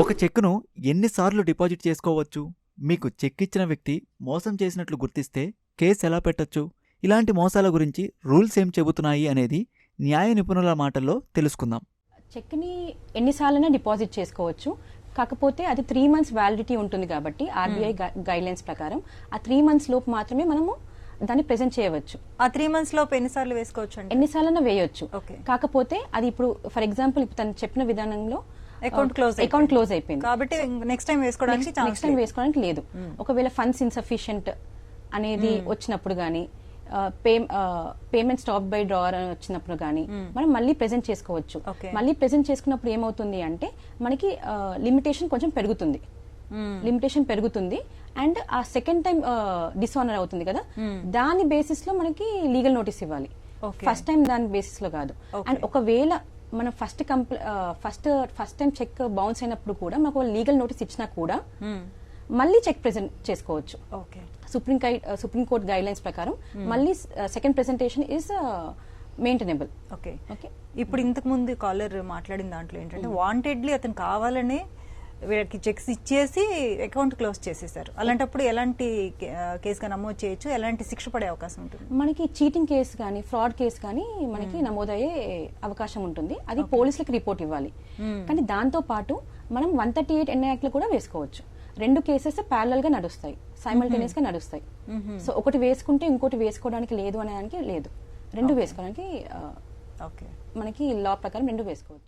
ఒక చెక్కును ఎన్నిసార్లు డిపాజిట్ చేసుకోవచ్చు? మీకు చెక్ ఇచ్చిన వ్యక్తి మోసం చేసినట్లు గుర్తిస్తే కేసు ఎలా పెట్టొచ్చు? ఇలాంటి మోసాల గురించి రూల్స్ ఏం చెబుతున్నాయి అనేది న్యాయ నిపుణుల మాటల్లో తెలుసుకుందాం. చెక్ని ఎన్నిసార్లైనా డిపాజిట్ చేసుకోవచ్చు. కాకపోతే అది 3 months వ్యాలిడిటీ ఉంటుంది కాబట్టి ఆర్బీఐ గైడ్ లైన్స్ ప్రకారం ఆ 3 months లోపు మాత్రమే మనము దాన్ని ప్రెజెంట్ చేయవచ్చు. ఆ 3 months లోపు ఎన్నిసార్లు వేసుకోవచ్చు అంటే ఎన్నిసార్లు వేయొచ్చు. కాకపోతే అది ఇప్పుడు ఫర్ ఎగ్జాంపుల్ ఇప్పుడు తను చెప్పిన విధానంలో అకౌంట్ క్లోజ్ అయిపోయింది కాబట్టి నెక్స్ట్ టైం వేసుకోవడానికి లేదు. ఒకవేళ ఫండ్స్ ఇన్సఫిషియెంట్ అనేది వచ్చినప్పుడు గానీ పేమెంట్ స్టాప్ బై డ్రావర్ అని వచ్చినప్పుడు గానీ మనం మళ్ళీ ప్రెజెంట్ చేసుకోవచ్చు. మళ్ళీ ప్రెజెంట్ చేసుకున్నప్పుడు ఏమవుతుంది అంటే మనకి లిమిటేషన్ కొంచెం పెరుగుతుంది అండ్ ఆ సెకండ్ టైం డిసానర్ అవుతుంది కదా, దాని బేసిస్ లో మనకి లీగల్ నోటీస్ ఇవ్వాలి. ఫస్ట్ టైం దాని బేసిస్ లో కాదు. అండ్ ఒకవేళ మనం ఫస్ట్ టైం చెక్ బౌన్స్ అయినప్పుడు కూడా మనకు లీగల్ నోటీస్ ఇచ్చినా కూడా మళ్ళీ చెక్ ప్రెజెంట్ చేసుకోవచ్చు. సుప్రీం కోర్ట్ గైడ్ లైన్స్ ప్రకారం మళ్ళీ second presentation is maintainable. Okay. ఇప్పుడు ఇంతకు ముందు కాలర్ మాట్లాడిన దాంట్లో ఏంటంటే వాంటెడ్లీ అతను కావాలని వీళ్ళకి చెక్స్ ఇచ్చేసి అకౌంట్ క్లోజ్ చేసేసారు. అలాంటప్పుడు ఎలాంటి కేసుగా నమోదు చేయొచ్చు, ఎలాంటి శిక్ష పడే అవకాశం ఉంటుంది? మనకి చీటింగ్ కేసు కానీ ఫ్రాడ్ కేసు కానీ మనకి నమోదయ్యే అవకాశం ఉంటుంది. అది పోలీసులకు రిపోర్ట్ ఇవ్వాలి. కానీ దాంతో పాటు మనం 138 NI యాక్ట్ లో కూడా వేసుకోవచ్చు. 2 కేసెస్ ప్యారలల్ గా నడుస్తాయి, సైమల్టేనియస్ గా నడుస్తాయి. సో ఒకటి వేసుకుంటే ఇంకోటి వేసుకోవడానికి లేదు అనేదానికి లేదు. 2 వేసుకోవడానికి మనకి లా ప్రకారం 2 వేసుకోవచ్చు.